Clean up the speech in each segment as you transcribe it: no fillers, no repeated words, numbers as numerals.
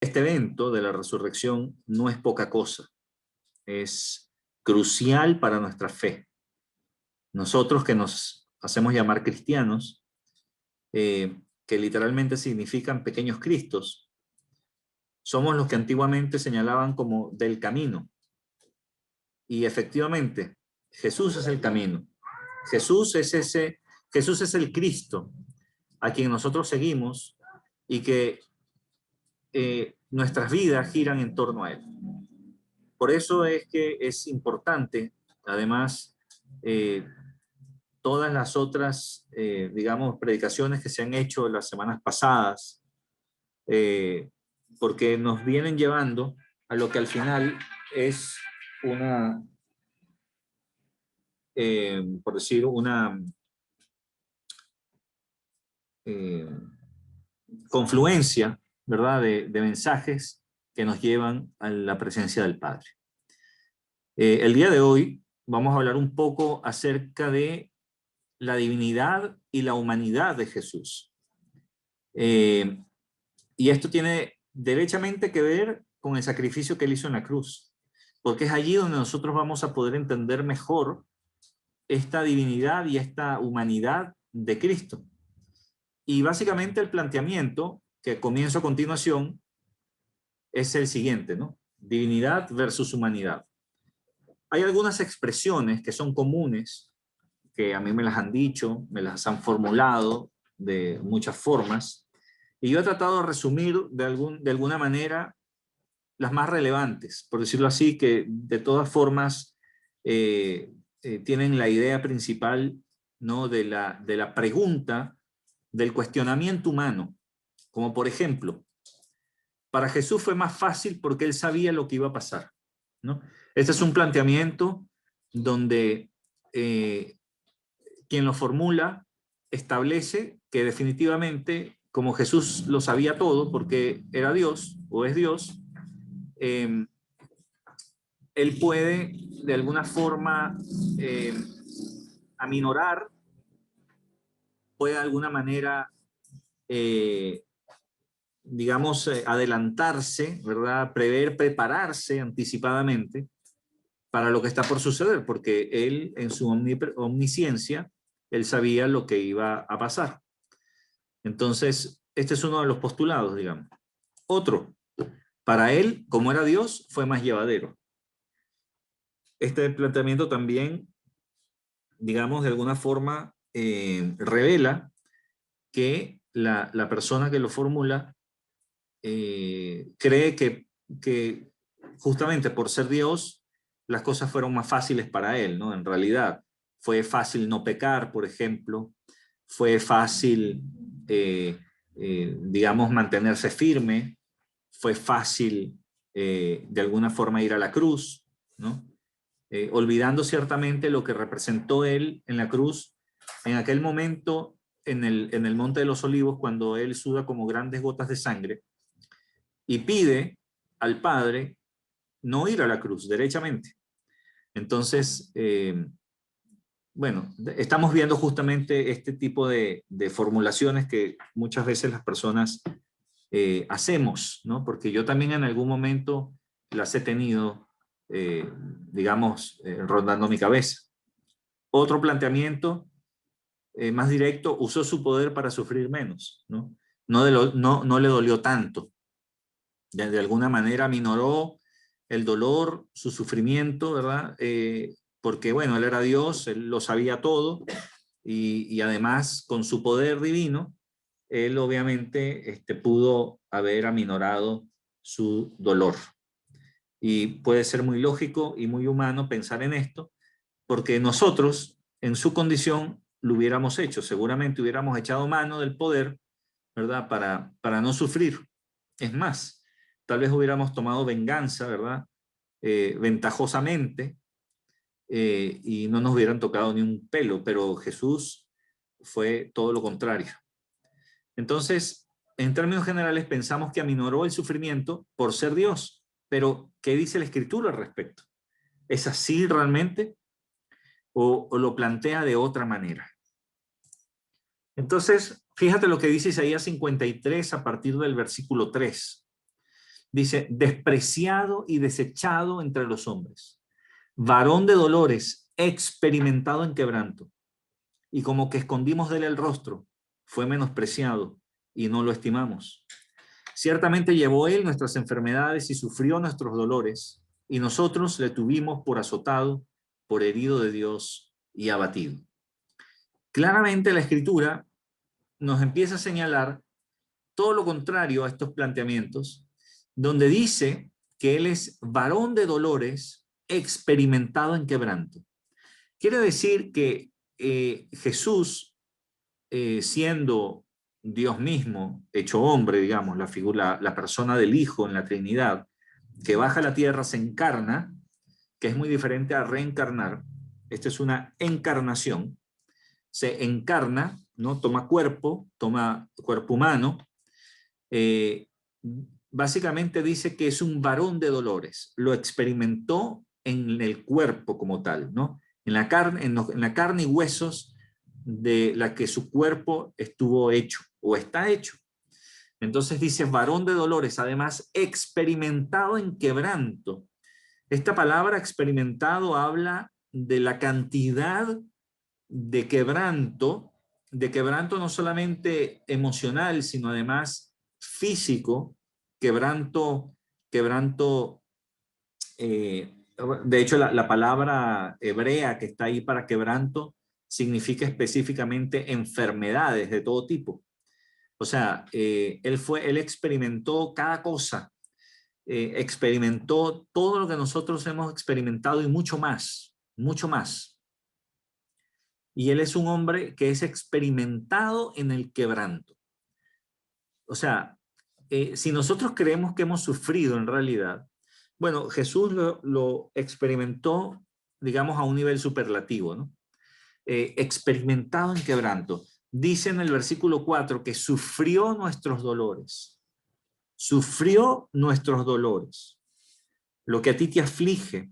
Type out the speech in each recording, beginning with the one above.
Este evento de la resurrección no es poca cosa, es crucial para nuestra fe. Nosotros que nos hacemos llamar cristianos, que literalmente significan pequeños cristos, somos los que antiguamente señalaban como del camino. Y efectivamente, Jesús es el camino. Jesús es el Cristo a quien nosotros seguimos y que nuestras vidas giran en torno a él. Por eso es que es importante, además, todas las otras, digamos, predicaciones que se han hecho las semanas pasadas, porque nos vienen llevando a lo que al final es una, por decir, una confluencia, ¿verdad?, de mensajes que nos llevan a la presencia del Padre. El día de hoy vamos a hablar un poco acerca de la divinidad y la humanidad de Jesús. Y esto tiene derechamente que ver con el sacrificio que él hizo en la cruz, porque es allí donde nosotros vamos a poder entender mejor esta divinidad y esta humanidad de Cristo. Y básicamente el planteamiento que comienzo a continuación es el siguiente, ¿no? Divinidad versus humanidad. Hay algunas expresiones que son comunes, que a mí me las han dicho, me las han formulado de muchas formas, y yo he tratado de resumir de alguna manera las más relevantes, por decirlo así, que de todas formas tienen la idea principal, ¿no?, de la pregunta, del cuestionamiento humano. Como por ejemplo, para Jesús fue más fácil porque él sabía lo que iba a pasar, ¿no? Este es un planteamiento donde quien lo formula establece que definitivamente, como Jesús lo sabía todo porque era Dios o es Dios, él puede de alguna forma aminorar, puede de alguna manera digamos, adelantarse, ¿verdad? Prever, prepararse anticipadamente para lo que está por suceder, porque él, en su omnisciencia, él sabía lo que iba a pasar. Entonces, este es uno de los postulados, digamos. Otro, para él, como era Dios, fue más llevadero. Este planteamiento también, digamos, de alguna forma, revela que la persona que lo formula cree que justamente por ser Dios, las cosas fueron más fáciles para él, ¿no? En realidad, fue fácil no pecar, por ejemplo, fue fácil, digamos, mantenerse firme, fue fácil, de alguna forma, ir a la cruz, ¿no? Olvidando ciertamente lo que representó él en la cruz, en aquel momento, en el Monte de los Olivos, cuando él suda como grandes gotas de sangre, y pide al Padre no ir a la cruz, derechamente. Entonces, bueno, estamos viendo justamente este tipo de formulaciones que muchas veces las personas hacemos, ¿no? Porque yo también en algún momento las he tenido, digamos, rondando mi cabeza. Otro planteamiento más directo, usó su poder para sufrir menos, ¿no? No le dolió tanto. De alguna manera minoró el dolor, su sufrimiento, ¿verdad? Porque, bueno, él era Dios, él lo sabía todo, y además, con su poder divino, él obviamente pudo haber aminorado su dolor. Y puede ser muy lógico y muy humano pensar en esto, porque nosotros, en su condición, lo hubiéramos hecho. Seguramente hubiéramos echado mano del poder, ¿verdad? Para no sufrir. Es más, tal vez hubiéramos tomado venganza, ¿verdad? Ventajosamente, y no nos hubieran tocado ni un pelo, pero Jesús fue todo lo contrario. Entonces, en términos generales, pensamos que aminoró el sufrimiento por ser Dios, pero ¿qué dice la Escritura al respecto? ¿Es así realmente? ¿O lo plantea de otra manera? Entonces, fíjate lo que dice Isaías 53 a partir del versículo 3. Dice, despreciado y desechado entre los hombres, varón de dolores, experimentado en quebranto, y como que escondimos de él el rostro, fue menospreciado y no lo estimamos. Ciertamente llevó él nuestras enfermedades y sufrió nuestros dolores, y nosotros le tuvimos por azotado, por herido de Dios y abatido. Claramente la Escritura nos empieza a señalar todo lo contrario a estos planteamientos, donde dice que él es varón de dolores, experimentado en quebranto. Quiere decir que Jesús, siendo Dios mismo, hecho hombre, digamos, la figura, la persona del Hijo en la Trinidad, que baja a la tierra, se encarna, que es muy diferente a reencarnar. Esta es una encarnación. Se encarna, ¿no? Toma cuerpo humano. Básicamente dice que es un varón de dolores. Lo experimentó en el cuerpo como tal, ¿no? En la carne y huesos de la que su cuerpo estuvo hecho o está hecho. Entonces dice varón de dolores, además experimentado en quebranto. Esta palabra experimentado habla de la cantidad de quebranto no solamente emocional, sino además físico, quebranto, de hecho la palabra hebrea que está ahí para quebranto significa específicamente enfermedades de todo tipo. O sea, él experimentó cada cosa, experimentó todo lo que nosotros hemos experimentado y mucho más, mucho más. Y él es un hombre que es experimentado en el quebranto. O sea, si nosotros creemos que hemos sufrido en realidad, bueno, Jesús lo experimentó, digamos, a un nivel superlativo, ¿no? Experimentado en quebranto. Dice en el versículo 4 que sufrió nuestros dolores. Sufrió nuestros dolores. Lo que a ti te aflige,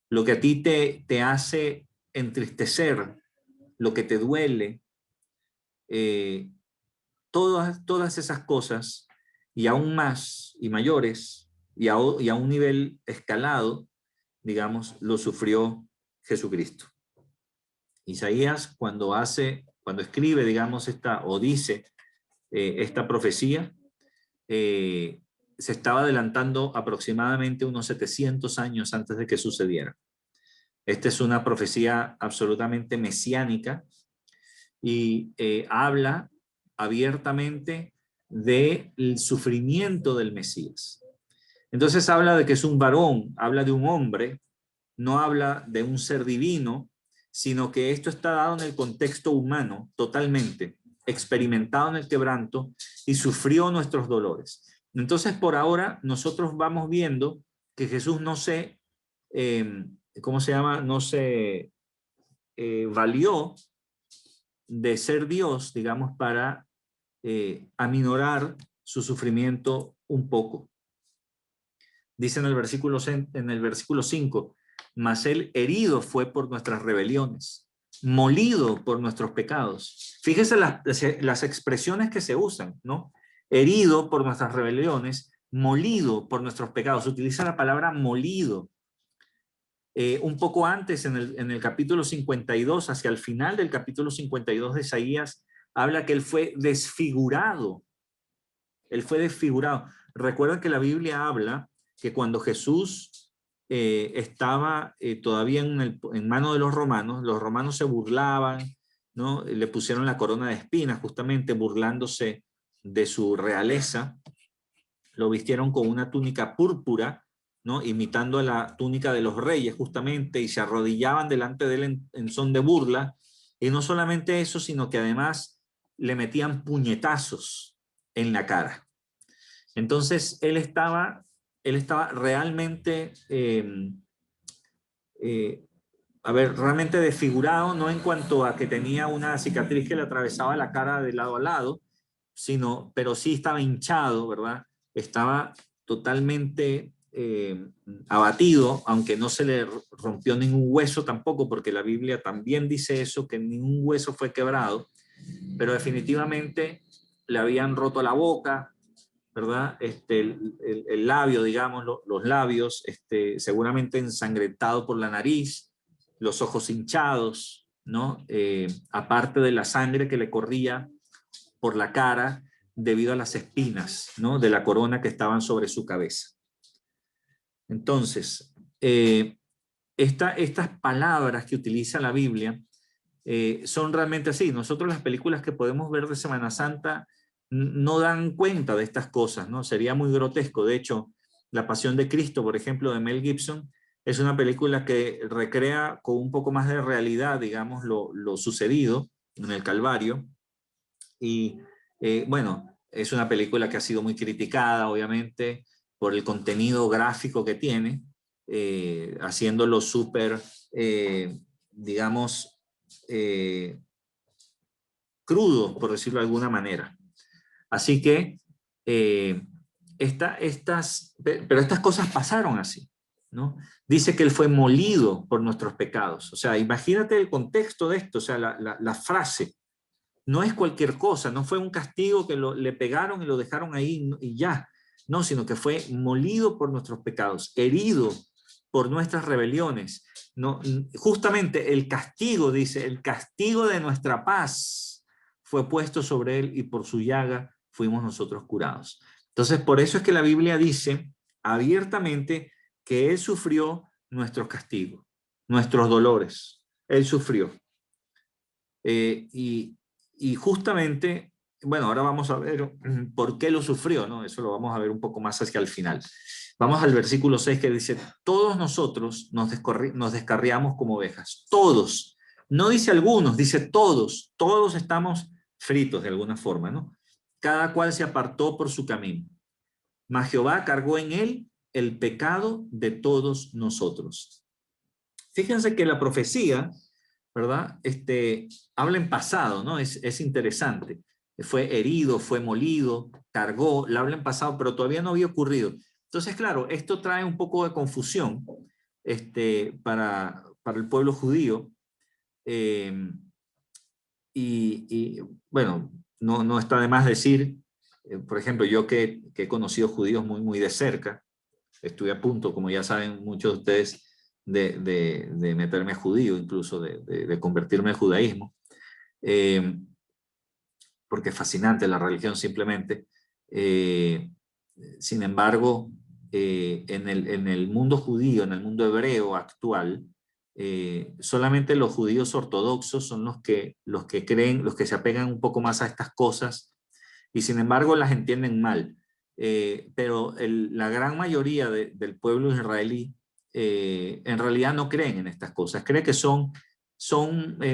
lo que a ti te hace entristecer, lo que te duele, todas esas cosas y aún más y mayores y a un nivel escalado, digamos, lo sufrió Jesucristo. Isaías cuando escribe, digamos, o dice esta profecía, se estaba adelantando aproximadamente unos 700 años antes de que sucediera. Esta es una profecía absolutamente mesiánica y habla abiertamente del sufrimiento del Mesías. Entonces habla de que es un varón, habla de un hombre, no habla de un ser divino, sino que esto está dado en el contexto humano totalmente, experimentado en el quebranto y sufrió nuestros dolores. Entonces por ahora nosotros vamos viendo que Jesús no se, ¿cómo se llama? No se valió de ser Dios, digamos, para aminorar su sufrimiento un poco. Dice en el versículo 5, mas él herido fue por nuestras rebeliones, molido por nuestros pecados. Fíjese las expresiones que se usan, ¿no? Herido por nuestras rebeliones, molido por nuestros pecados. Utiliza la palabra molido. Un poco antes, en el capítulo 52, hacia el final del capítulo 52 de Isaías, habla que él fue desfigurado. Él fue desfigurado. Recuerden que la Biblia habla que cuando Jesús estaba todavía en manos de los romanos se burlaban, ¿no? Le pusieron la corona de espinas, justamente burlándose de su realeza. Lo vistieron con una túnica púrpura, ¿no? Imitando a la túnica de los reyes justamente, y se arrodillaban delante de él en son de burla. Y no solamente eso, sino que además le metían puñetazos en la cara. Entonces él estaba realmente, realmente desfigurado, no en cuanto a que tenía una cicatriz que le atravesaba la cara de lado a lado, pero sí estaba hinchado, ¿verdad? Estaba totalmente abatido, aunque no se le rompió ningún hueso tampoco, porque la Biblia también dice eso, que ningún hueso fue quebrado, pero definitivamente le habían roto la boca, ¿verdad? El labio, digamos, los labios, seguramente ensangrentado por la nariz, los ojos hinchados, ¿no? Aparte de la sangre que le corría por la cara debido a las espinas, ¿no? De la corona que estaban sobre su cabeza. Entonces, estas palabras que utiliza la Biblia son realmente así. Nosotros las películas que podemos ver de Semana Santa no dan cuenta de estas cosas, ¿no? Sería muy grotesco. De hecho, La Pasión de Cristo, por ejemplo, de Mel Gibson, es una película que recrea con un poco más de realidad, digamos, lo sucedido en el Calvario. Y bueno, es una película que ha sido muy criticada, obviamente, por el contenido gráfico que tiene, haciéndolo súper, digamos, crudo, por decirlo de alguna manera. Así que pero estas cosas pasaron así, ¿no? Dice que Él fue molido por nuestros pecados. O sea, imagínate el contexto de esto, o sea, la frase. No es cualquier cosa, no fue un castigo que le pegaron y lo dejaron ahí y ya. No, sino que fue molido por nuestros pecados, herido por nuestras rebeliones. No, justamente el castigo, dice, el castigo de nuestra paz fue puesto sobre él y por su llaga fuimos nosotros curados. Entonces, por eso es que la Biblia dice abiertamente que él sufrió nuestros castigos, nuestros dolores. Él sufrió. Y justamente, bueno, ahora vamos a ver por qué lo sufrió, ¿no? Eso lo vamos a ver un poco más hacia el final. Vamos al versículo 6 que dice, todos nosotros nos descarriamos como ovejas, todos. No dice algunos, dice todos. Todos estamos fritos de alguna forma, ¿no? Cada cual se apartó por su camino. Mas Jehová cargó en él el pecado de todos nosotros. Fíjense que la profecía, ¿verdad? Habla en pasado, ¿no? Es interesante. Fue herido, fue molido, cargó, la habla en pasado, pero todavía no había ocurrido. Entonces, claro, esto trae un poco de confusión para el pueblo judío. Eh, bueno, no está de más decir, por ejemplo, yo que he conocido judíos muy, muy de cerca, estuve a punto, como ya saben muchos de ustedes, de meterme a judío, incluso de convertirme al judaísmo, porque es fascinante la religión simplemente. Sin embargo, en el mundo judío, en el mundo hebreo actual, solamente los judíos ortodoxos son los que creen, los que se apegan un poco más a estas cosas y sin embargo las entienden mal. Pero la gran mayoría del pueblo israelí en realidad no creen en estas cosas, creen que son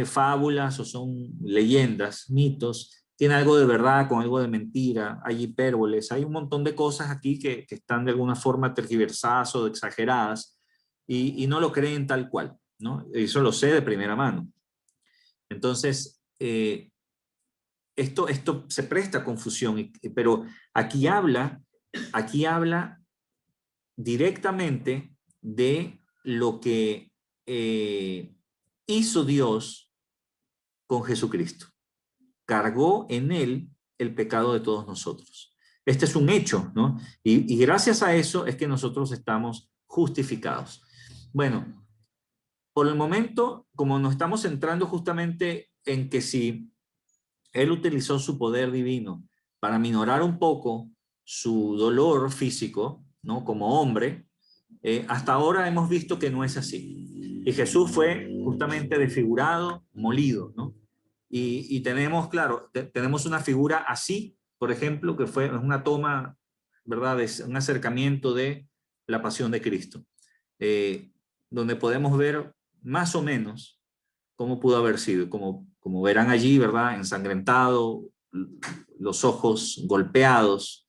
fábulas o son leyendas, mitos, tiene algo de verdad con algo de mentira, hay hipérboles, hay un montón de cosas aquí que están de alguna forma tergiversadas o exageradas y no lo creen tal cual, ¿no? Eso lo sé de primera mano. Entonces, esto se presta a confusión, pero aquí habla directamente de lo que hizo Dios con Jesucristo. Cargó en él el pecado de todos nosotros. Este es un hecho, ¿no? Y gracias a eso es que nosotros estamos justificados. Bueno, por el momento, como nos estamos centrando justamente en que si él utilizó su poder divino para minorar un poco su dolor físico, ¿no? Como hombre, hasta ahora hemos visto que no es así. Y Jesús fue justamente desfigurado, molido, ¿no? Y tenemos, claro, tenemos una figura así, por ejemplo, que fue una toma, ¿verdad? Es un acercamiento de la pasión de Cristo, donde podemos ver más o menos cómo pudo haber sido, como verán allí, ¿verdad? Ensangrentado, los ojos golpeados,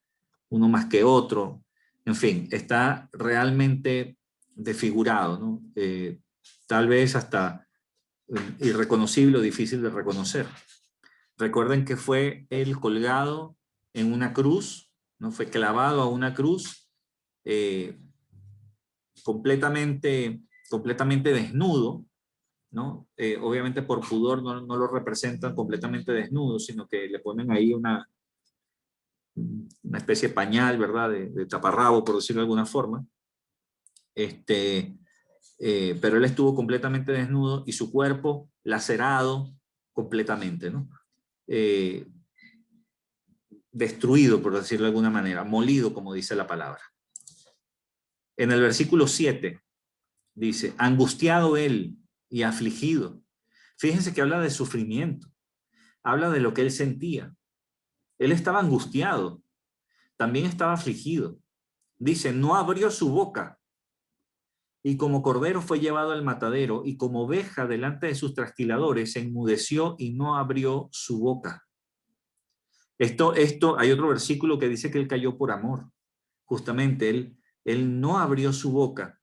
uno más que otro, en fin, está realmente desfigurado, ¿no? Tal vez hasta irreconocible o difícil de reconocer. Recuerden que fue él colgado en una cruz, ¿no? Fue clavado a una cruz eh, completamente desnudo, ¿no? Obviamente por pudor no lo representan completamente desnudo, sino que le ponen ahí una especie de pañal, ¿verdad? De taparrabo, por decirlo de alguna forma. Pero él estuvo completamente desnudo y su cuerpo lacerado completamente, ¿no? Destruido, por decirlo de alguna manera, molido, como dice la palabra. En el versículo 7 dice, angustiado él y afligido. Fíjense que habla de sufrimiento, habla de lo que él sentía. Él estaba angustiado, también estaba afligido. Dice, no abrió su boca, y como cordero fue llevado al matadero, y como oveja delante de sus trasquiladores, se enmudeció y no abrió su boca. Esto, hay otro versículo que dice que él cayó por amor. Justamente, él no abrió su boca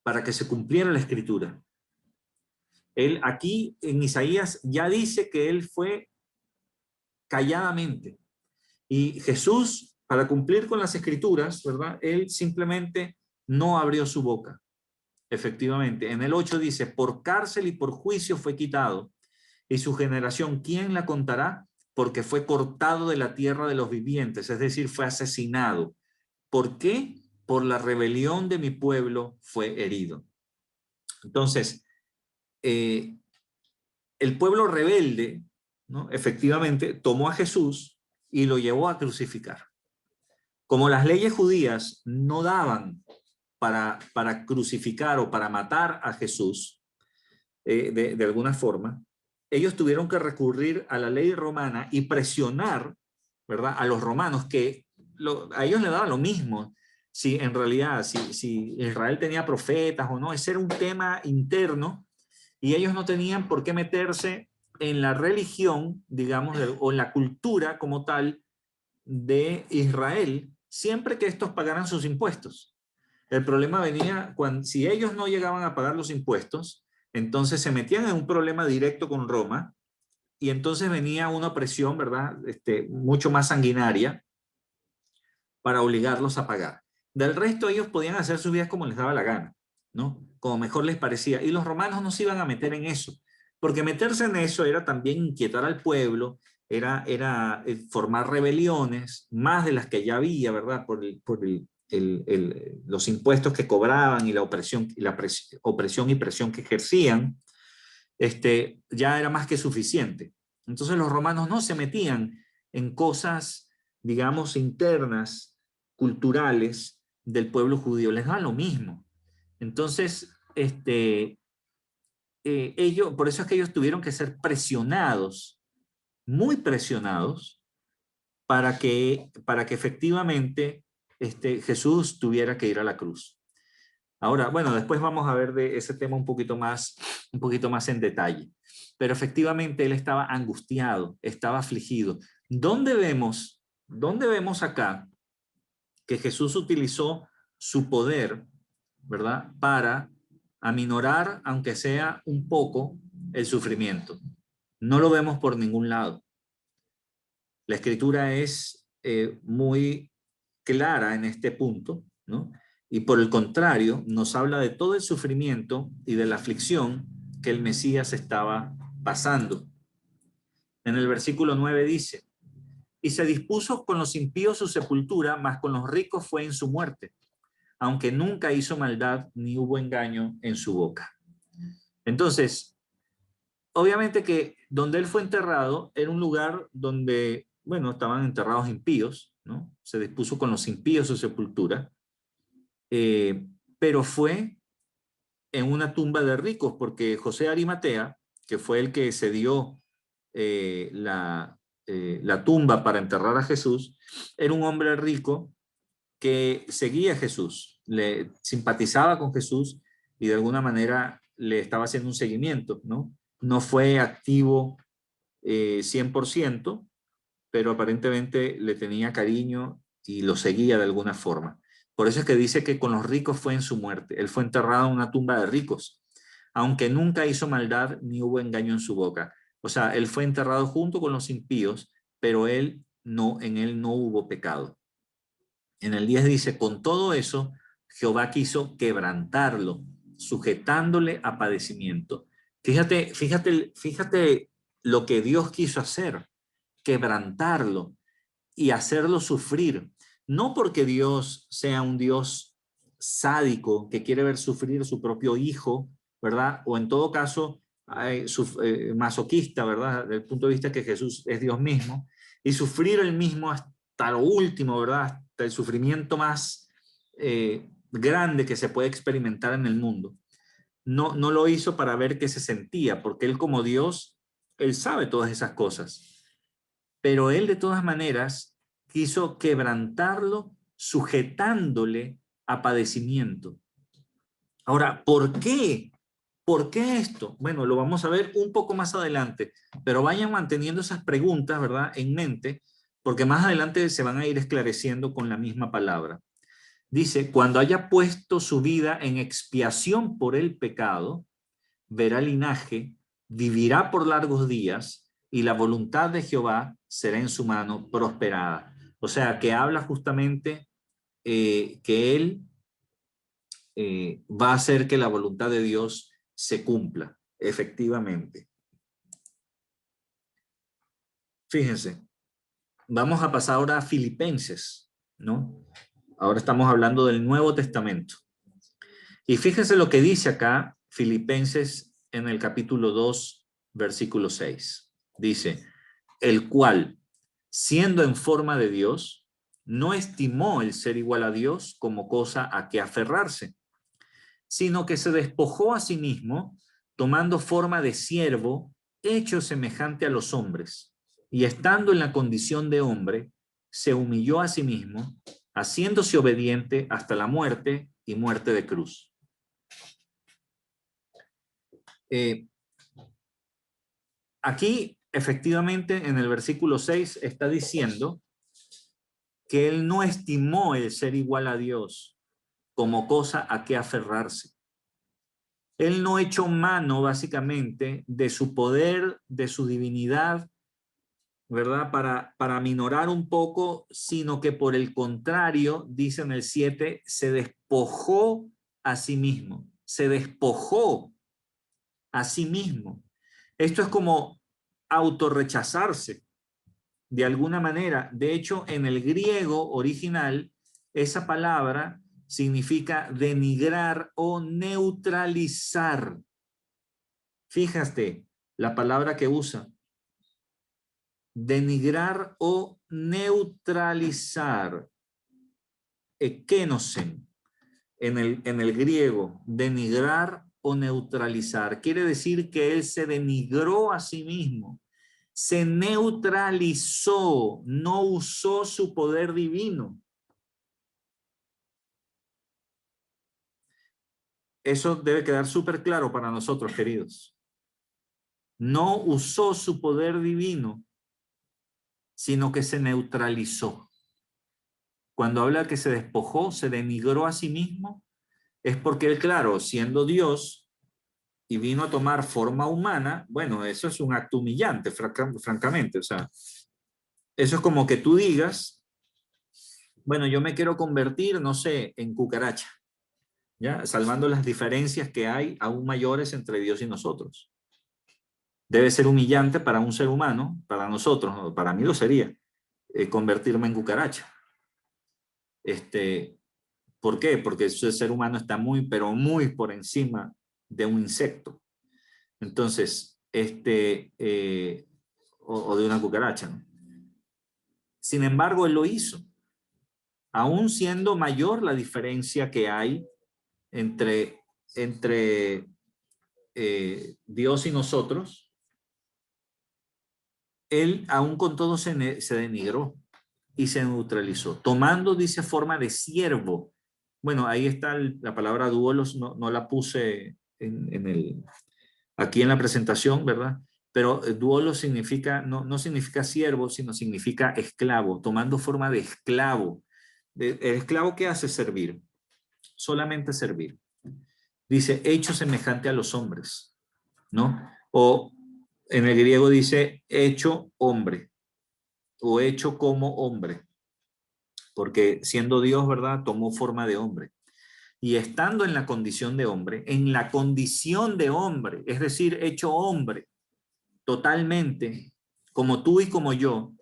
para que se cumpliera la escritura. Él aquí en Isaías ya dice que él fue calladamente. Y Jesús, para cumplir con las escrituras, ¿verdad? Él simplemente no abrió su boca. Efectivamente, en el 8 dice, por cárcel y por juicio fue quitado. Y su generación, ¿quién la contará? Porque fue cortado de la tierra de los vivientes, es decir, fue asesinado. ¿Por qué? Por la rebelión de mi pueblo fue herido. Entonces, el pueblo rebelde, ¿no? Efectivamente, tomó a Jesús y lo llevó a crucificar. Como las leyes judías no daban para crucificar o para matar a Jesús, de alguna forma, ellos tuvieron que recurrir a la ley romana y presionar, ¿verdad?, a los romanos, que a ellos le daba lo mismo si en realidad, si Israel tenía profetas o no. Ese era un tema interno y ellos no tenían por qué meterse en la religión, digamos, o en la cultura como tal de Israel, siempre que estos pagaran sus impuestos. El problema venía cuando, si ellos no llegaban a pagar los impuestos, entonces se metían en un problema directo con Roma y entonces venía una presión, ¿verdad? Mucho más sanguinaria para obligarlos a pagar. Del resto, ellos podían hacer sus vidas como les daba la gana, ¿no? Como mejor les parecía. Y los romanos no se iban a meter en eso, porque meterse en eso era también inquietar al pueblo, era formar rebeliones, más de las que ya había, ¿verdad? Por los impuestos que cobraban y la opresión y presión que ejercían, ya era más que suficiente. Entonces los romanos no se metían en cosas, digamos, internas, culturales del pueblo judío, les da lo mismo. Entonces, por eso es que ellos tuvieron que ser presionados, muy presionados, para que efectivamente Jesús tuviera que ir a la cruz. Ahora, bueno, después vamos a ver de ese tema un poquito más en detalle. Pero efectivamente él estaba angustiado, estaba afligido. ¿Dónde vemos acá que Jesús utilizó su poder, ¿verdad?, para aminorar, aunque sea un poco, el sufrimiento? No lo vemos por ningún lado. La escritura es muy clara en este punto, ¿no? Y por el contrario, nos habla de todo el sufrimiento y de la aflicción que el Mesías estaba pasando. En el versículo 9 dice, y se dispuso con los impíos su sepultura, mas con los ricos fue en su muerte, aunque nunca hizo maldad ni hubo engaño en su boca. Entonces, obviamente que donde él fue enterrado era un lugar donde, bueno, estaban enterrados impíos, ¿no? Se dispuso con los impíos su sepultura, pero fue en una tumba de ricos, porque José Arimatea, que fue el que cedió la tumba para enterrar a Jesús, era un hombre rico que seguía a Jesús, le simpatizaba con Jesús y de alguna manera le estaba haciendo un seguimiento, ¿no? No fue activo 100%, pero aparentemente le tenía cariño y lo seguía de alguna forma. Por eso es que dice que con los ricos fue en su muerte. Él fue enterrado en una tumba de ricos, aunque nunca hizo maldad ni hubo engaño en su boca. O sea, él fue enterrado junto con los impíos, pero en él no hubo pecado. En el 10 dice, con todo eso, Jehová quiso quebrantarlo, sujetándole a padecimiento. Fíjate lo que Dios quiso hacer, quebrantarlo. y hacerlo sufrir. No porque Dios sea un Dios sádico que quiere ver sufrir a su propio hijo, ¿verdad? O en todo caso, masoquista, ¿verdad? Desde el punto de vista que Jesús es Dios mismo, y sufrir el mismo hasta lo último, ¿verdad? Hasta el sufrimiento más grande que se puede experimentar en el mundo. No lo hizo para ver qué se sentía, porque él como Dios, él sabe todas esas cosas. Pero él de todas maneras quiso quebrantarlo sujetándole a padecimiento. Ahora, ¿por qué? ¿Por qué esto? Bueno, lo vamos a ver un poco más adelante, pero vayan manteniendo esas preguntas, ¿verdad?, en mente, porque más adelante se van a ir esclareciendo con la misma palabra. Dice, cuando haya puesto su vida en expiación por el pecado, verá linaje, vivirá por largos días y la voluntad de Jehová será en su mano prosperada. O sea, que habla justamente que él va a hacer que la voluntad de Dios se cumpla, efectivamente. Fíjense, vamos a pasar ahora a Filipenses, ¿no? Ahora estamos hablando del Nuevo Testamento. Y fíjense lo que dice acá Filipenses en el capítulo 2, versículo 6. Dice, el cual, siendo en forma de Dios, no estimó el ser igual a Dios como cosa a que aferrarse, sino que se despojó a sí mismo, tomando forma de siervo, hecho semejante a los hombres, y estando en la condición de hombre, se humilló a sí mismo, haciéndose obediente hasta la muerte y muerte de cruz. Aquí, efectivamente, en el versículo 6 está diciendo que él no estimó el ser igual a Dios como cosa a que aferrarse. Él no echó mano, básicamente, de su poder, de su divinidad, ¿verdad? Para minorar un poco, sino que por el contrario, dice en el 7, se despojó a sí mismo. Se despojó a sí mismo. Esto es como autorrechazarse de alguna manera. De hecho, en el griego original, esa palabra significa denigrar o neutralizar. Fíjate la palabra que usa. Denigrar o neutralizar. Ekenosen en el griego. Denigrar o neutralizar. Quiere decir que él se denigró a sí mismo. Se neutralizó, no usó su poder divino. Eso debe quedar súper claro para nosotros, queridos. No usó su poder divino, sino que se neutralizó. Cuando habla que se despojó, se denigró a sí mismo, es porque él, claro, siendo Dios y vino a tomar forma humana, bueno, eso es un acto humillante, francamente. O sea, eso es como que tú digas, bueno, yo me quiero convertir, no sé, en cucaracha, ¿ya? Salvando las diferencias que hay aún mayores entre Dios y nosotros. Debe ser humillante para un ser humano, para nosotros, ¿no? Para mí lo sería, convertirme en cucaracha. ¿Por qué? Porque ese ser humano está muy, pero muy por encima de un insecto. Entonces, o de una cucaracha, ¿no? Sin embargo, él lo hizo. Aún siendo mayor la diferencia que hay entre Dios y nosotros, él aún con todo se denigró y se neutralizó, tomando, dice, forma de siervo. Bueno, ahí está la palabra doulos, no la puse aquí en la presentación, ¿verdad? Pero doulos significa, no significa siervo, sino significa esclavo, tomando forma de esclavo. ¿El esclavo qué hace? Servir, solamente servir. Dice, hecho semejante a los hombres, ¿no? O en el griego dice, hecho hombre, o hecho como hombre, porque siendo Dios, ¿verdad? Tomó forma de hombre. Y estando en la condición de hombre, es decir, hecho hombre, totalmente, como tú y como yo,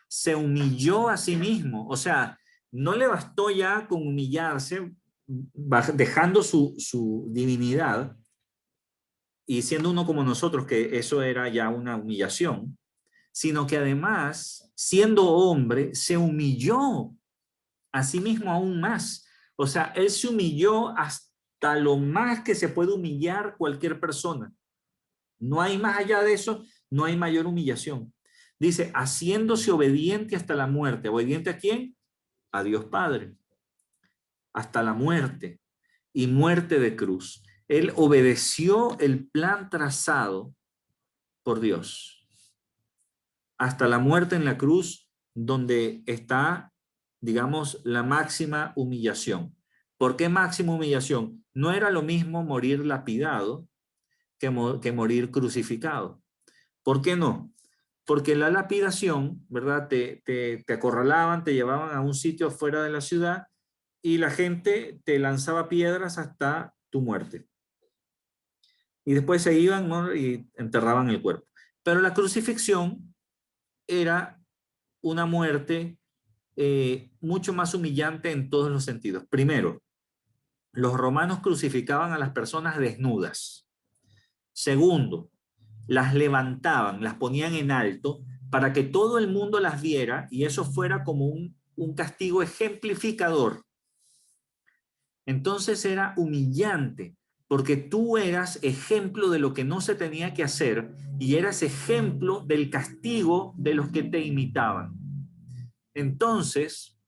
se humilló a sí mismo. O sea, no le bastó ya con humillarse, dejando su divinidad y siendo uno como nosotros, que eso era ya una humillación, sino que además, siendo hombre, se humilló a sí mismo aún más. O sea, él se humilló hasta lo más que se puede humillar cualquier persona. No hay más allá de eso, no hay mayor humillación. Dice, haciéndose obediente hasta la muerte. ¿Obediente a quién? A Dios Padre. Hasta la muerte y muerte de cruz. Él obedeció el plan trazado por Dios. Hasta la muerte en la cruz, donde está, digamos, la máxima humillación. ¿Por qué máxima humillación? No era lo mismo morir lapidado que morir crucificado. ¿Por qué no? Porque la lapidación, ¿verdad? Te acorralaban, te llevaban a un sitio fuera de la ciudad y la gente te lanzaba piedras hasta tu muerte. Y después se iban, ¿no? Y enterraban el cuerpo. Pero la crucifixión era una muerte mucho más humillante en todos los sentidos. Primero, los romanos crucificaban a las personas desnudas. Segundo, las levantaban, las ponían en alto para que todo el mundo las viera y eso fuera como un castigo ejemplificador. Entonces era humillante porque tú eras ejemplo de lo que no se tenía que hacer y eras ejemplo del castigo de los que te imitaban. Entonces,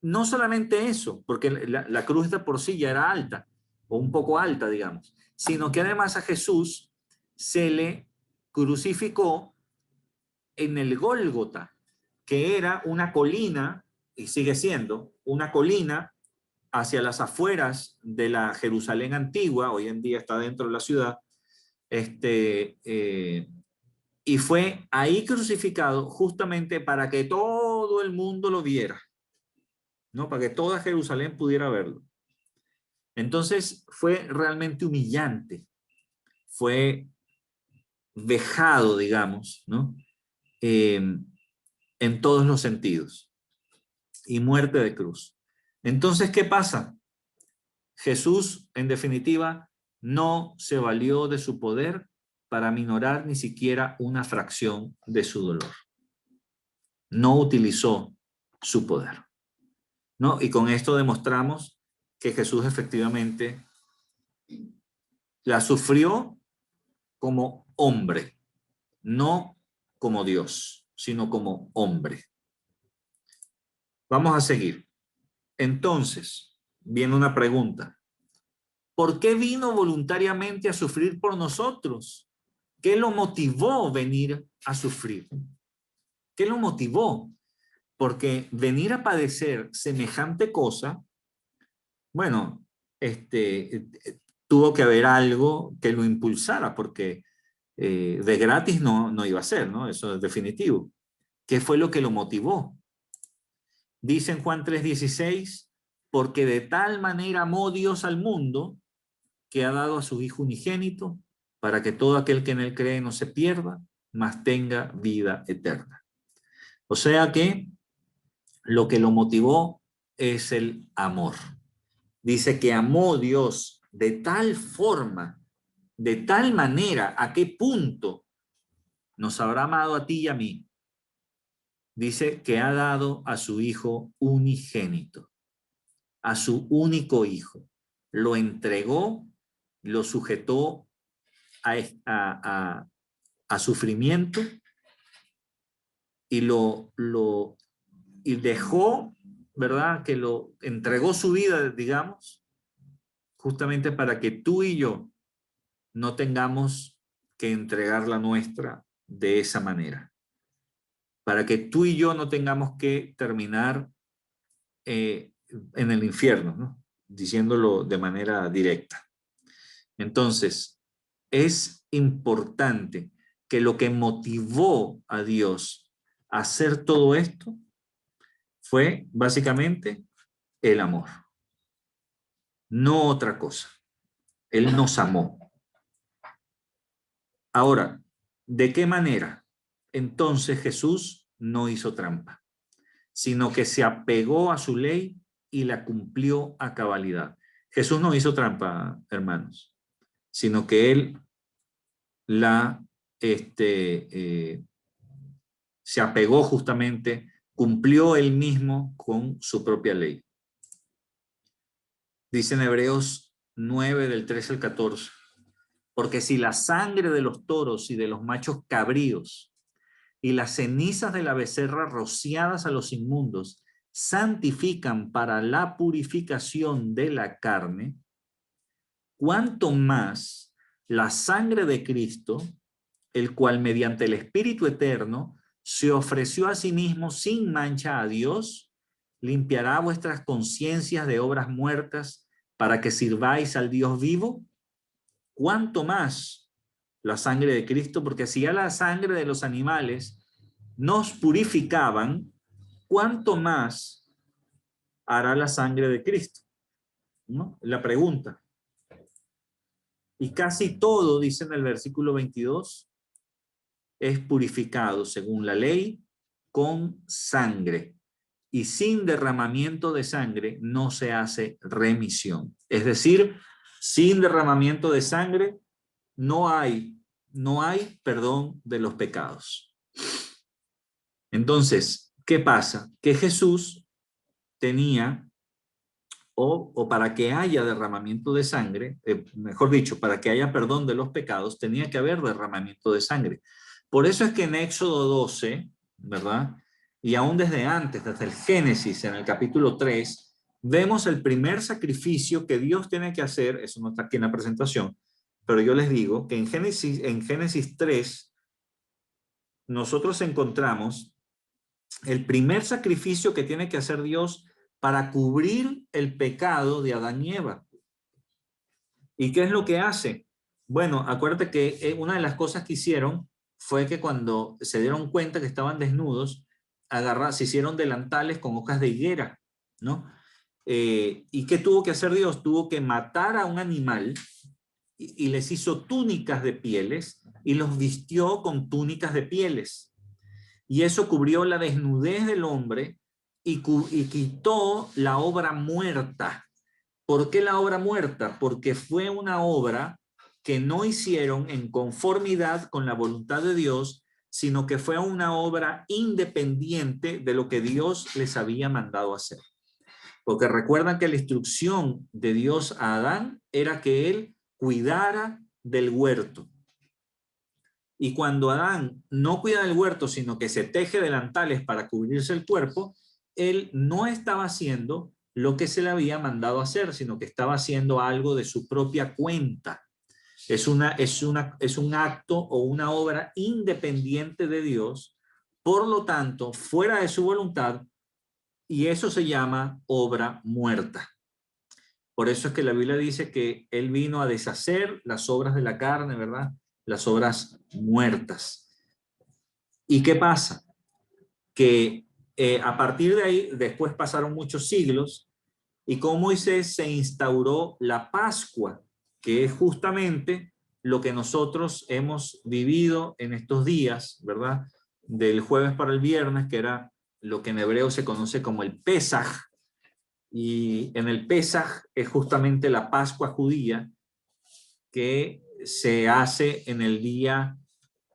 no solamente eso, porque la cruz de por sí ya era alta, o un poco alta, digamos, sino que además a Jesús se le crucificó en el Gólgota, que era una colina, y sigue siendo una colina hacia las afueras de la Jerusalén antigua, hoy en día está dentro de la ciudad, y fue ahí crucificado justamente para que todo el mundo lo viera, ¿no? Para que toda Jerusalén pudiera verlo. Entonces fue realmente humillante, fue vejado, digamos, ¿no? En todos los sentidos, y muerte de cruz. Entonces, ¿qué pasa? Jesús, en definitiva, no se valió de su poder para minorar ni siquiera una fracción de su dolor. No utilizó su poder, ¿no? Y con esto demostramos que Jesús efectivamente la sufrió como hombre, no como Dios, sino como hombre. Vamos a seguir. Entonces, viene una pregunta. ¿Por qué vino voluntariamente a sufrir por nosotros? ¿Qué lo motivó venir a sufrir? ¿Qué lo motivó? Porque venir a padecer semejante cosa, bueno, tuvo que haber algo que lo impulsara, porque de gratis no iba a ser, ¿no? Eso es definitivo. ¿Qué fue lo que lo motivó? Dice en Juan 3:16, porque de tal manera amó Dios al mundo que ha dado a su Hijo unigénito para que todo aquel que en él cree no se pierda, mas tenga vida eterna. O sea que lo que lo motivó es el amor. Dice que amó Dios de tal forma, de tal manera, ¿a qué punto nos habrá amado a ti y a mí? Dice que ha dado a su Hijo unigénito, a su único Hijo. Lo entregó, lo sujetó a sufrimiento y y dejó, ¿verdad? Que lo entregó su vida, digamos, justamente para que tú y yo no tengamos que entregar la nuestra de esa manera. Para que tú y yo no tengamos que terminar en el infierno, ¿no? Diciéndolo de manera directa. Entonces, es importante que lo que motivó a Dios a hacer todo esto fue básicamente el amor, no otra cosa. Él nos amó. Ahora, ¿de qué manera entonces Jesús no hizo trampa, sino que se apegó a su ley y la cumplió a cabalidad. Jesús no hizo trampa, hermanos, sino que él se apegó justamente, cumplió él mismo con su propia ley. Dice en Hebreos 9, del 13 al 14, porque si la sangre de los toros y de los machos cabríos y las cenizas de la becerra rociadas a los inmundos santifican para la purificación de la carne, cuánto más la sangre de Cristo, el cual mediante el Espíritu Eterno se ofreció a sí mismo sin mancha a Dios, limpiará vuestras conciencias de obras muertas para que sirváis al Dios vivo. Cuánto más la sangre de Cristo, porque si ya la sangre de los animales nos purificaban, cuánto más hará la sangre de Cristo, ¿no? La pregunta. Y casi todo, dice en el versículo 22, es purificado según la ley con sangre. Y sin derramamiento de sangre no se hace remisión. Es decir, sin derramamiento de sangre no hay perdón de los pecados. Entonces, ¿qué pasa? Que Jesús tenía, o para que haya derramamiento de sangre, mejor dicho, para que haya perdón de los pecados, tenía que haber derramamiento de sangre. Por eso es que en Éxodo 12, ¿verdad? Y aún desde antes, desde el Génesis, en el capítulo 3, vemos el primer sacrificio que Dios tiene que hacer, eso no está aquí en la presentación, pero yo les digo que en Génesis 3, nosotros encontramos el primer sacrificio que tiene que hacer Dios para cubrir el pecado de Adán y Eva. ¿Y qué es lo que hace? Bueno, acuérdate que una de las cosas que hicieron fue que cuando se dieron cuenta que estaban desnudos, se hicieron delantales con hojas de higuera, ¿no? ¿Y qué tuvo que hacer Dios? Tuvo que matar a un animal y les hizo túnicas de pieles y los vistió con túnicas de pieles. Y eso cubrió la desnudez del hombre y quitó la obra muerta. ¿Por qué la obra muerta? Porque fue una obra que no hicieron en conformidad con la voluntad de Dios, sino que fue una obra independiente de lo que Dios les había mandado hacer. Porque recuerdan que la instrucción de Dios a Adán era que él cuidara del huerto. Y cuando Adán no cuida del huerto, sino que se teje delantales para cubrirse el cuerpo, él no estaba haciendo lo que se le había mandado hacer, sino que estaba haciendo algo de su propia cuenta. Es un acto o una obra independiente de Dios, por lo tanto, fuera de su voluntad, y eso se llama obra muerta. Por eso es que la Biblia dice que él vino a deshacer las obras de la carne, ¿verdad? Las obras muertas. ¿Y qué pasa? Que a partir de ahí, después pasaron muchos siglos, y con Moisés se instauró la Pascua, que es justamente lo que nosotros hemos vivido en estos días, ¿verdad? Del jueves para el viernes, que era lo que en hebreo se conoce como el Pesaj, y en el Pesaj es justamente la Pascua judía que se hace en el día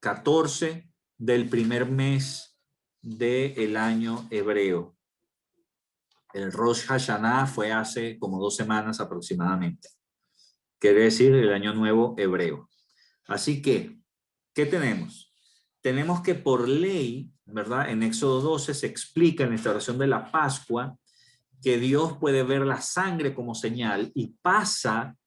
14 del primer mes del año hebreo. El Rosh Hashanah fue hace como 2 semanas aproximadamente. Quiere decir el año nuevo hebreo. Así que, ¿qué tenemos? Tenemos que por ley, ¿verdad? En Éxodo 12 se explica en la instauración de la Pascua que Dios puede ver la sangre como señal y pasa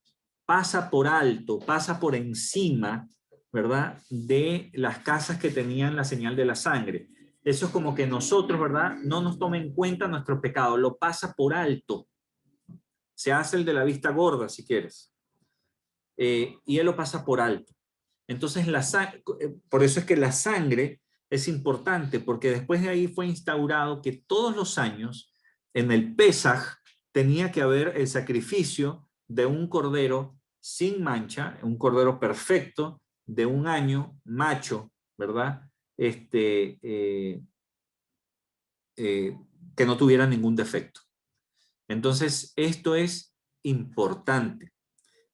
por alto, pasa por encima, ¿verdad? De las casas que tenían la señal de la sangre. Eso es como que nosotros, ¿verdad? No nos toma en cuenta nuestro pecado, lo pasa por alto. Se hace el de la vista gorda, si quieres. Y él lo pasa por alto. Entonces, por eso es que la sangre es importante, porque después de ahí fue instaurado que todos los años, en el Pesaj, tenía que haber el sacrificio de un cordero sin mancha, un cordero perfecto, de un año, macho, ¿verdad? que no tuviera ningún defecto. Entonces, esto es importante,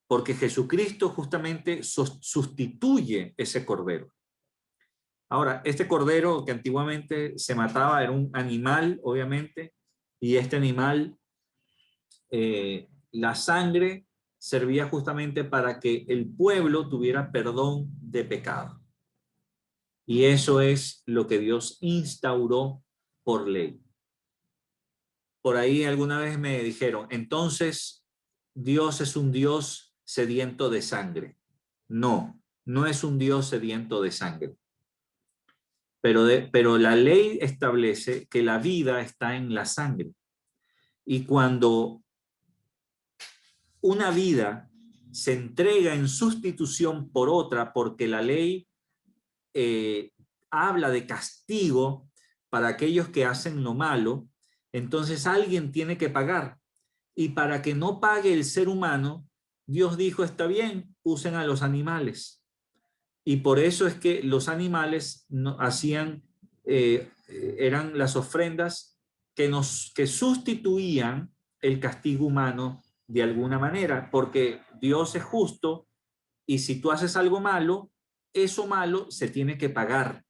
porque Jesucristo justamente sustituye ese cordero. Ahora, este cordero que antiguamente se mataba era un animal, obviamente, y este animal, la sangre servía justamente para que el pueblo tuviera perdón de pecado. Y eso es lo que Dios instauró por ley. Por ahí alguna vez me dijeron, entonces Dios es un Dios sediento de sangre. No, no es un Dios sediento de sangre. Pero la ley establece que la vida está en la sangre. Y cuando una vida se entrega en sustitución por otra, porque la ley habla de castigo para aquellos que hacen lo malo, entonces alguien tiene que pagar. Y para que no pague el ser humano, Dios dijo, está bien, usen a los animales. Y por eso es que los animales eran las ofrendas que sustituían el castigo humano de alguna manera, porque Dios es justo y si tú haces algo malo, eso malo se tiene que pagar,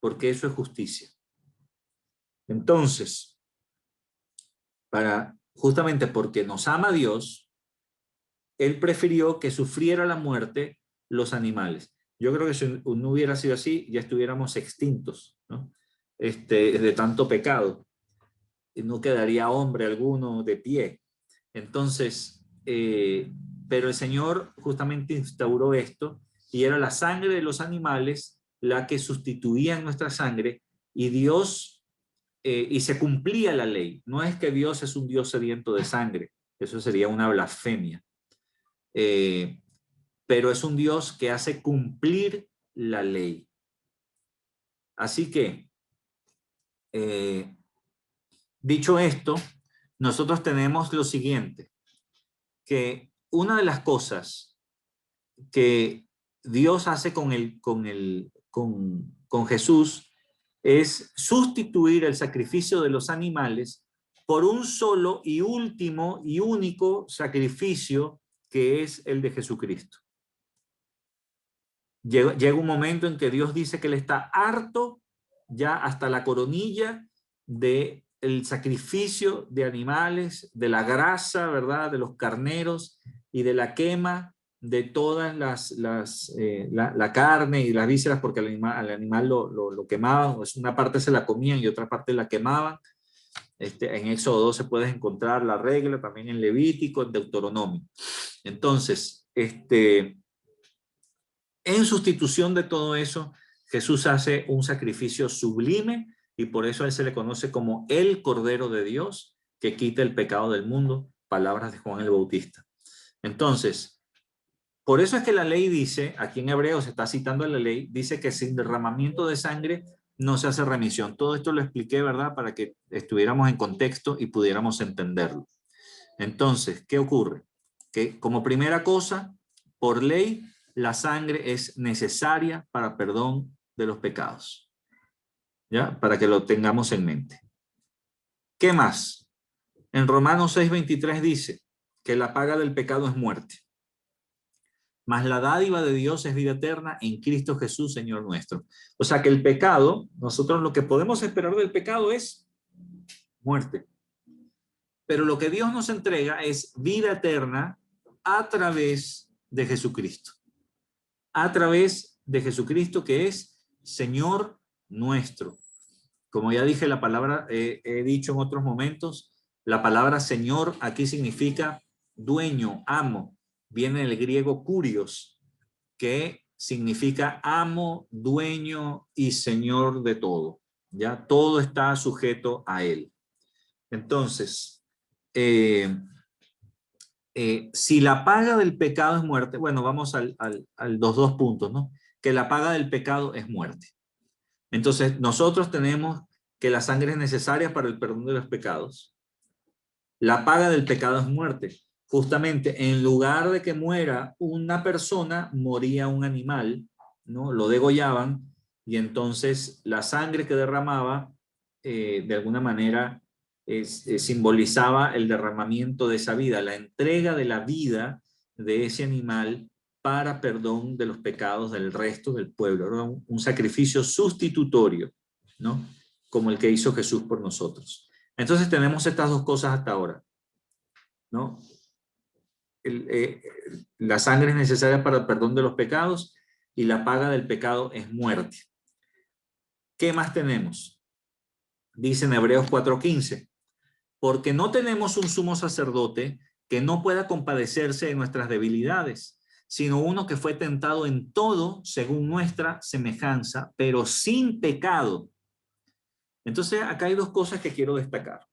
porque eso es justicia. Entonces, justamente porque nos ama Dios, Él prefirió que sufriera la muerte los animales. Yo creo que si no hubiera sido así, ya estuviéramos extintos, ¿no? De tanto pecado. Y no quedaría hombre alguno de pie. Entonces, pero el Señor justamente instauró esto, y era la sangre de los animales la que sustituía nuestra sangre, y Dios, y se cumplía la ley. No es que Dios es un Dios sediento de sangre, eso sería una blasfemia. Pero es un Dios que hace cumplir la ley. Así que, dicho esto, nosotros tenemos lo siguiente, que una de las cosas que Dios hace con Jesús es sustituir el sacrificio de los animales por un solo y último y único sacrificio, que es el de Jesucristo. Llega un momento en que Dios dice que Él está harto, ya hasta la coronilla, del sacrificio de animales, de la grasa, ¿verdad?, de los carneros y de la quema de todas la carne y las vísceras, porque al animal lo quemaban, pues una parte se la comían y otra parte la quemaban. En Éxodo 2 se puede encontrar la regla, también en Levítico, en Deuteronomio. Entonces, en sustitución de todo eso, Jesús hace un sacrificio sublime, y por eso a Él se le conoce como el Cordero de Dios que quita el pecado del mundo, palabras de Juan el Bautista. Entonces, por eso es que la ley dice, aquí en Hebreos se está citando la ley, dice que sin derramamiento de sangre no se hace remisión. Todo esto lo expliqué, ¿verdad?, para que estuviéramos en contexto y pudiéramos entenderlo. Entonces, ¿qué ocurre? Que como primera cosa, por ley, la sangre es necesaria para perdón de los pecados. ¿Ya? Para que lo tengamos en mente. ¿Qué más? En Romanos 6:23 dice que la paga del pecado es muerte, mas la dádiva de Dios es vida eterna en Cristo Jesús, Señor nuestro. O sea que el pecado, nosotros lo que podemos esperar del pecado es muerte. Pero lo que Dios nos entrega es vida eterna a través de Jesucristo. A través de Jesucristo, que es Señor nuestro. Como ya dije, la palabra, he dicho en otros momentos, la palabra Señor aquí significa dueño, amo. Viene del griego kurios, que significa amo, dueño y señor de todo. Ya todo está sujeto a Él. Entonces, si la paga del pecado es muerte, bueno, vamos a los dos puntos, ¿no? Que la paga del pecado es muerte. Entonces, nosotros tenemos que la sangre es necesaria para el perdón de los pecados. La paga del pecado es muerte. Justamente, en lugar de que muera una persona, moría un animal, ¿no? Lo degollaban, y entonces la sangre que derramaba de alguna manera simbolizaba el derramamiento de esa vida, la entrega de la vida de ese animal para perdón de los pecados del resto del pueblo. Era un sacrificio sustitutorio, ¿no? Como el que hizo Jesús por nosotros. Entonces tenemos estas dos cosas hasta ahora, ¿no? La sangre es necesaria para el perdón de los pecados y la paga del pecado es muerte. ¿Qué más tenemos? Dice en Hebreos 4:15, porque no tenemos un sumo sacerdote que no pueda compadecerse de nuestras debilidades, sino uno que fue tentado en todo según nuestra semejanza, pero sin pecado. Entonces acá hay dos cosas que quiero destacar.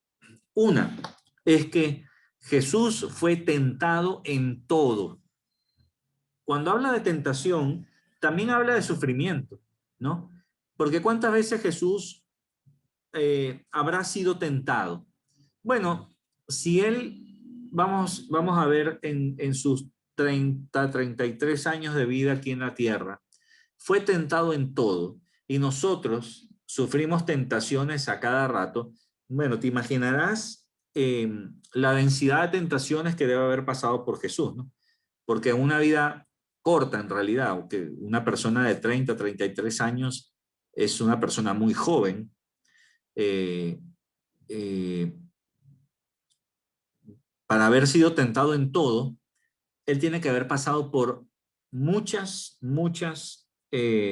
Una es que Jesús fue tentado en todo. Cuando habla de tentación, también habla de sufrimiento, ¿no? Porque ¿cuántas veces Jesús habrá sido tentado? Bueno, si él, vamos a ver en sus 33 años de vida aquí en la tierra, fue tentado en todo y nosotros sufrimos tentaciones a cada rato. Bueno, te imaginarás la densidad de tentaciones que debe haber pasado por Jesús, ¿no? Porque una vida corta en realidad, aunque una persona de 30, 33 años es una persona muy joven, eh, eh, para haber sido tentado en todo, él tiene que haber pasado por muchas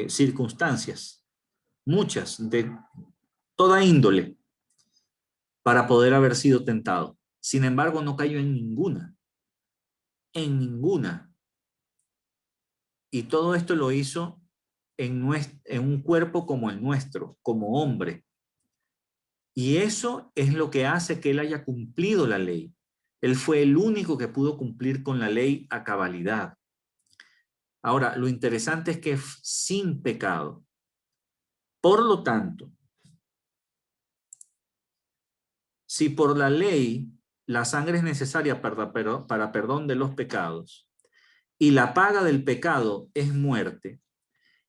circunstancias, muchas, de toda índole, para poder haber sido tentado. Sin embargo, no cayó en ninguna, en ninguna. Y todo esto lo hizo en un cuerpo como el nuestro, como hombre. Y eso es lo que hace que él haya cumplido la ley. Él fue el único que pudo cumplir con la ley a cabalidad. Ahora, lo interesante es que es sin pecado. Por lo tanto, si por la ley la sangre es necesaria para perdón de los pecados y la paga del pecado es muerte,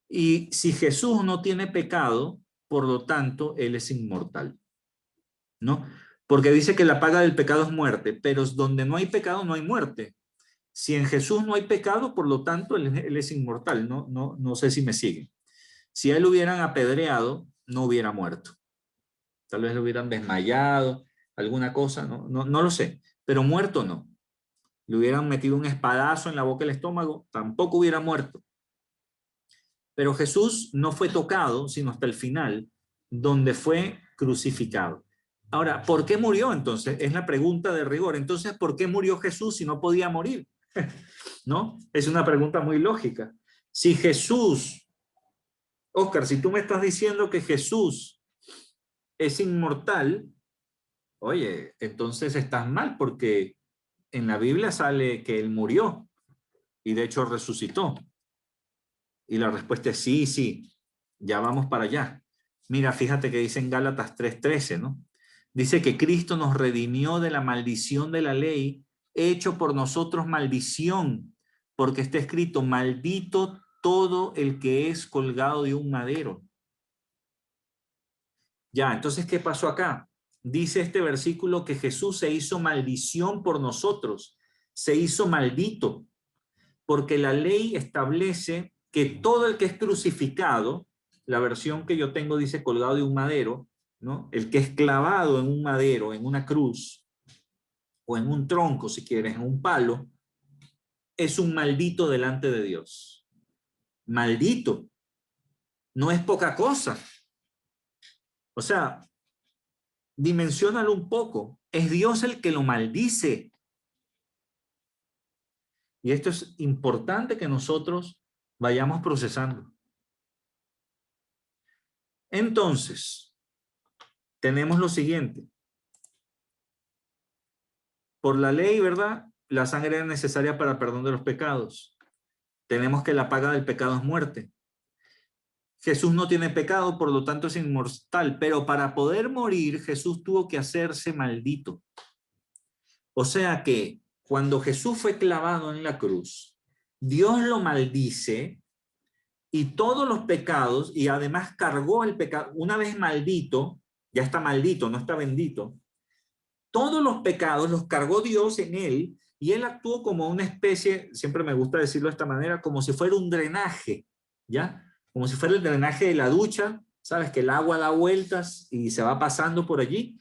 y si Jesús no tiene pecado, por lo tanto, él es inmortal, ¿no? Porque dice que la paga del pecado es muerte, pero donde no hay pecado no hay muerte. Si en Jesús no hay pecado, por lo tanto, él es inmortal. No sé si me siguen. Si a él lo hubieran apedreado, no hubiera muerto. Tal vez lo hubieran desmayado, alguna cosa, no lo sé. Pero muerto no. Le hubieran metido un espadazo en la boca del estómago, tampoco hubiera muerto. Pero Jesús no fue tocado, sino hasta el final, donde fue crucificado. Ahora, ¿por qué murió entonces? Es la pregunta de rigor. Entonces, ¿por qué murió Jesús si no podía morir? ¿No? Es una pregunta muy lógica. Si Jesús, Oscar, si tú me estás diciendo que Jesús es inmortal, oye, entonces estás mal porque en la Biblia sale que él murió y de hecho resucitó. Y la respuesta es sí, sí, ya vamos para allá. Mira, fíjate que dice en Gálatas 3:13, ¿no? Dice que Cristo nos redimió de la maldición de la ley, hecho por nosotros maldición, porque está escrito, maldito todo el que es colgado de un madero. Ya, entonces, ¿qué pasó acá? Dice este versículo que Jesús se hizo maldición por nosotros, se hizo maldito, porque la ley establece que todo el que es crucificado, la versión que yo tengo dice colgado de un madero, ¿no? El que es clavado en un madero, en una cruz, o en un tronco, si quieres, en un palo, es un maldito delante de Dios. Maldito. No es poca cosa. O sea, dimensiónalo un poco. Es Dios el que lo maldice. Y esto es importante que nosotros vayamos procesando. Entonces, tenemos lo siguiente. Por la ley, ¿verdad? La sangre es necesaria para perdón de los pecados. Tenemos que la paga del pecado es muerte. Jesús no tiene pecado, por lo tanto es inmortal, pero para poder morir Jesús tuvo que hacerse maldito. O sea que cuando Jesús fue clavado en la cruz, Dios lo maldice y todos los pecados, y además cargó el pecado, una vez maldito, ya está maldito, no está bendito. Todos los pecados los cargó Dios en él y él actuó como una especie, siempre me gusta decirlo de esta manera, como si fuera un drenaje, ¿ya? Como si fuera el drenaje de la ducha, ¿sabes? Que el agua da vueltas y se va pasando por allí.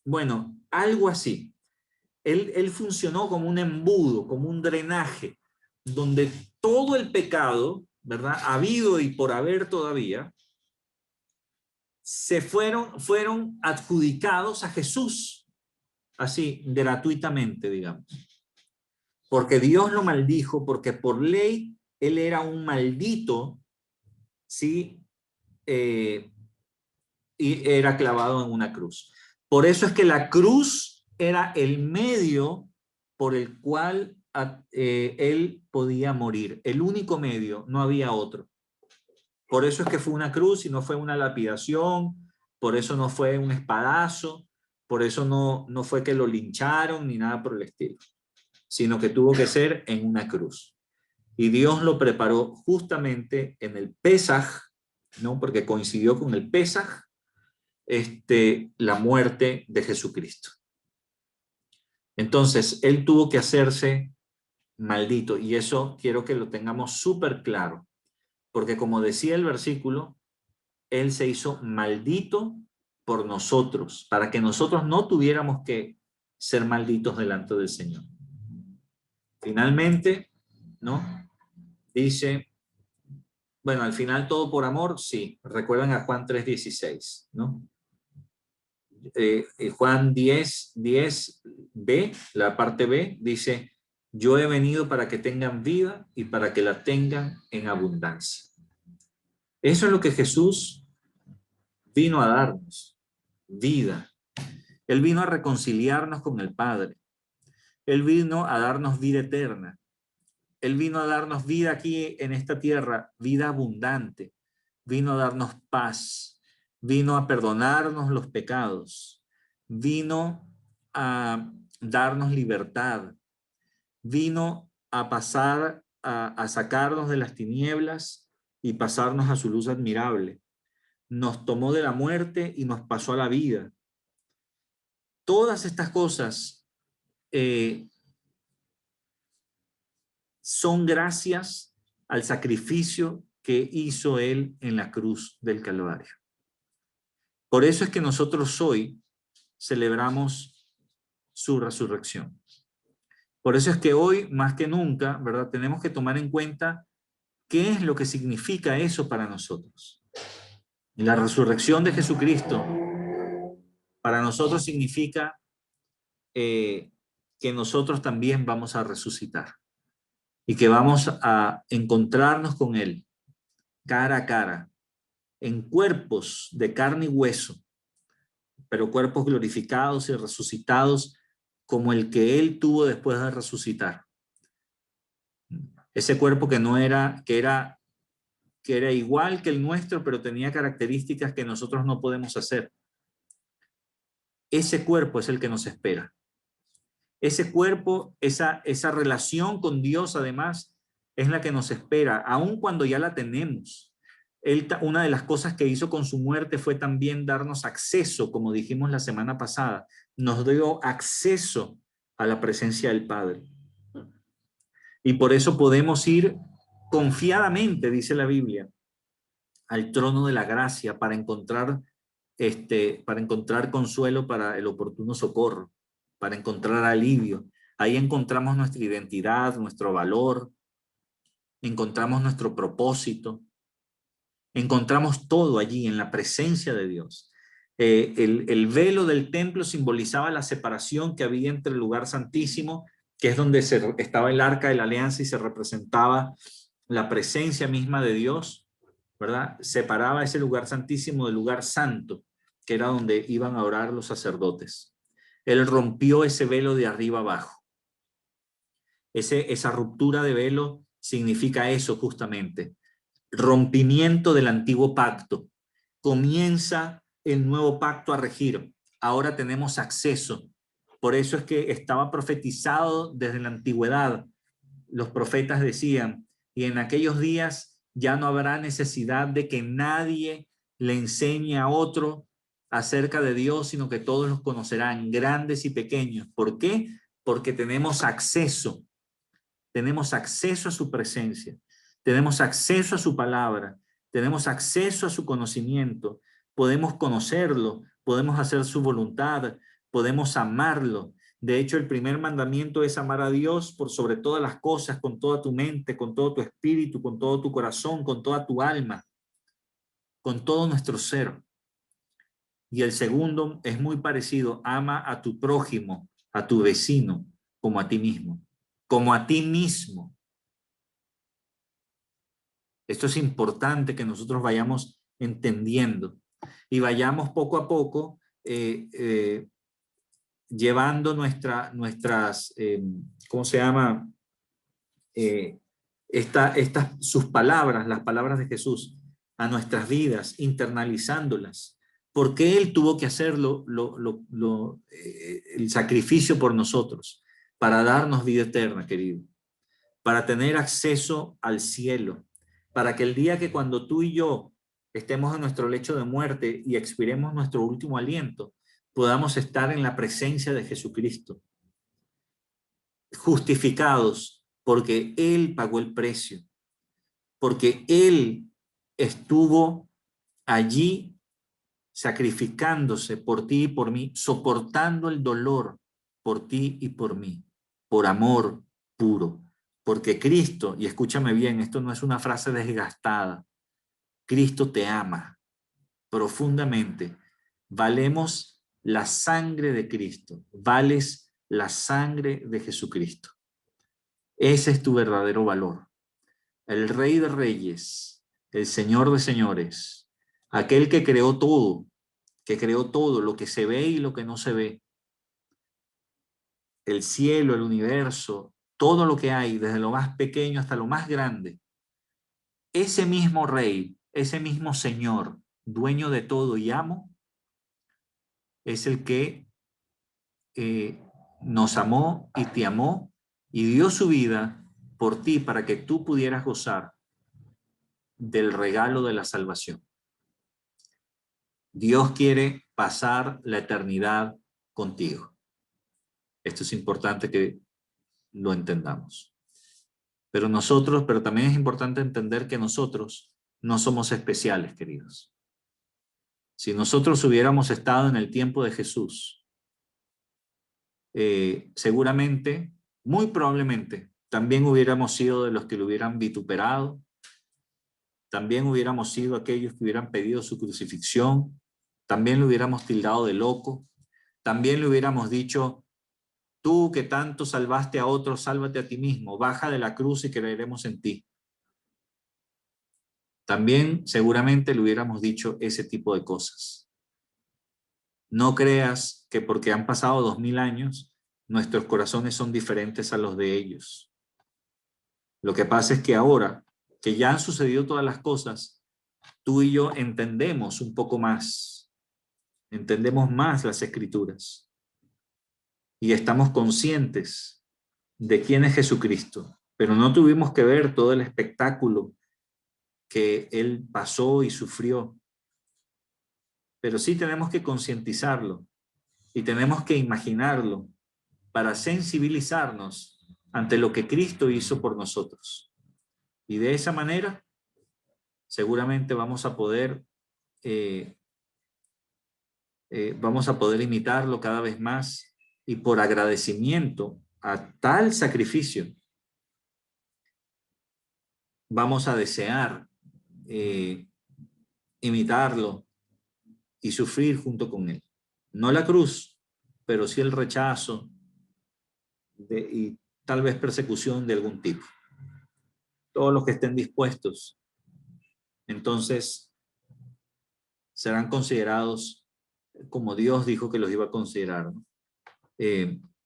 Bueno, algo así. Él funcionó como un embudo, como un drenaje, donde todo el pecado, ¿verdad? Habido y por haber todavía, fueron adjudicados a Jesús, así, gratuitamente, digamos. Porque Dios lo maldijo, porque por ley él era un maldito, ¿sí? Y era clavado en una cruz. Por eso es que la cruz era el medio por el cual él podía morir. El único medio, no había otro. Por eso es que fue una cruz y no fue una lapidación, por eso no fue un espadazo, por eso no fue que lo lincharon ni nada por el estilo, sino que tuvo que ser en una cruz. Y Dios lo preparó justamente en el Pesaj, ¿no? Porque coincidió con el Pesaj, la muerte de Jesucristo. Entonces, él tuvo que hacerse maldito, y eso quiero que lo tengamos súper claro, porque como decía el versículo, él se hizo maldito por nosotros, para que nosotros no tuviéramos que ser malditos delante del Señor. Finalmente, ¿no? Dice, bueno, al final todo por amor, sí. Recuerdan a Juan 3:16, ¿no? Juan 10:10b, la parte B, dice, yo he venido para que tengan vida y para que la tengan en abundancia. Eso es lo que Jesús vino a darnos, vida. Él vino a reconciliarnos con el Padre. Él vino a darnos vida eterna. Él vino a darnos vida aquí en esta tierra, vida abundante. Vino a darnos paz. Vino a perdonarnos los pecados. Vino a darnos libertad. Vino a pasar, a sacarnos de las tinieblas y pasarnos a su luz admirable. Nos tomó de la muerte y nos pasó a la vida. Todas estas cosas son gracias al sacrificio que hizo Él en la cruz del Calvario. Por eso es que nosotros hoy celebramos su resurrección. Por eso es que hoy, más que nunca, ¿verdad? Tenemos que tomar en cuenta qué es lo que significa eso para nosotros. La resurrección de Jesucristo para nosotros significa que nosotros también vamos a resucitar y que vamos a encontrarnos con Él cara a cara, en cuerpos de carne y hueso, pero cuerpos glorificados y resucitados como el que Él tuvo después de resucitar. Ese cuerpo que era igual que el nuestro, pero tenía características que nosotros no podemos hacer. Ese cuerpo es el que nos espera. Ese cuerpo, esa relación con Dios, además, es la que nos espera, aun cuando ya la tenemos. Una de las cosas que hizo con su muerte fue también darnos acceso, como dijimos la semana pasada, nos dio acceso a la presencia del Padre. Y por eso podemos ir confiadamente, dice la Biblia, al trono de la gracia para encontrar consuelo para el oportuno socorro, para encontrar alivio. Ahí encontramos nuestra identidad, nuestro valor, encontramos nuestro propósito, encontramos todo allí en la presencia de Dios. El velo del templo simbolizaba la separación que había entre el lugar santísimo, que es donde estaba el arca de la alianza y se representaba la presencia misma de Dios, ¿verdad? Separaba ese lugar santísimo del lugar santo, que era donde iban a orar los sacerdotes. Él rompió ese velo de arriba abajo. Esa ruptura de velo significa eso justamente. Rompimiento del antiguo pacto. Comienza el nuevo pacto a regir. Ahora tenemos acceso. Por eso es que estaba profetizado desde la antigüedad. Los profetas decían, y en aquellos días ya no habrá necesidad de que nadie le enseñe a otro acerca de Dios, sino que todos los conocerán, grandes y pequeños. ¿Por qué? Porque tenemos acceso a su presencia, tenemos acceso a su palabra, tenemos acceso a su conocimiento, podemos conocerlo, podemos hacer su voluntad, podemos amarlo. De hecho, el primer mandamiento es amar a Dios por sobre todas las cosas, con toda tu mente, con todo tu espíritu, con todo tu corazón, con toda tu alma, con todo nuestro ser. Y el segundo es muy parecido: ama a tu prójimo, a tu vecino, como a ti mismo, como a ti mismo. Esto es importante que nosotros vayamos entendiendo y vayamos poco a poco llevando nuestras, ¿cómo se llama? Sus palabras, las palabras de Jesús, a nuestras vidas, internalizándolas. Porque Él tuvo que hacerlo, el sacrificio por nosotros, para darnos vida eterna, querido, para tener acceso al cielo, para que el día que cuando tú y yo estemos en nuestro lecho de muerte y expiremos nuestro último aliento, podamos estar en la presencia de Jesucristo, justificados, porque Él pagó el precio, porque Él estuvo allí sacrificándose por ti y por mí, soportando el dolor por ti y por mí, por amor puro. Porque Cristo, y escúchame bien, esto no es una frase desgastada, Cristo te ama profundamente. Valemos la sangre de Cristo, vales la sangre de Jesucristo. Ese es tu verdadero valor. El Rey de Reyes, el Señor de Señores, aquel que creó todo, lo que se ve y lo que no se ve, el cielo, el universo, todo lo que hay, desde lo más pequeño hasta lo más grande. Ese mismo Rey, ese mismo Señor, dueño de todo y amo, es el que nos amó y te amó y dio su vida por ti para que tú pudieras gozar del regalo de la salvación. Dios quiere pasar la eternidad contigo. Esto es importante que lo entendamos. Pero también es importante entender que nosotros no somos especiales, queridos. Si nosotros hubiéramos estado en el tiempo de Jesús, seguramente, muy probablemente, también hubiéramos sido de los que lo hubieran vituperado, también hubiéramos sido aquellos que hubieran pedido su crucifixión, también lo hubiéramos tildado de loco, también le hubiéramos dicho: tú que tanto salvaste a otros, sálvate a ti mismo, baja de la cruz y creeremos en ti. También seguramente le hubiéramos dicho ese tipo de cosas. No creas que porque han pasado 2000 años, nuestros corazones son diferentes a los de ellos. Lo que pasa es que ahora que ya han sucedido todas las cosas, tú y yo entendemos un poco más, entendemos más las Escrituras y estamos conscientes de quién es Jesucristo, pero no tuvimos que ver todo el espectáculo que Él pasó y sufrió, pero sí tenemos que concientizarlo y tenemos que imaginarlo para sensibilizarnos ante lo que Cristo hizo por nosotros. Y de esa manera, seguramente vamos a poder imitarlo cada vez más, y por agradecimiento a tal sacrificio, vamos a desear imitarlo y sufrir junto con Él. No la cruz, pero sí el rechazo y tal vez persecución de algún tipo. Todos los que estén dispuestos, entonces, serán considerados como Dios dijo que los iba a considerar, ¿no?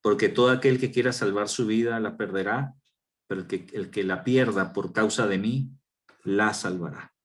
Porque todo aquel que quiera salvar su vida la perderá, pero el que la pierda por causa de mí, la salvará.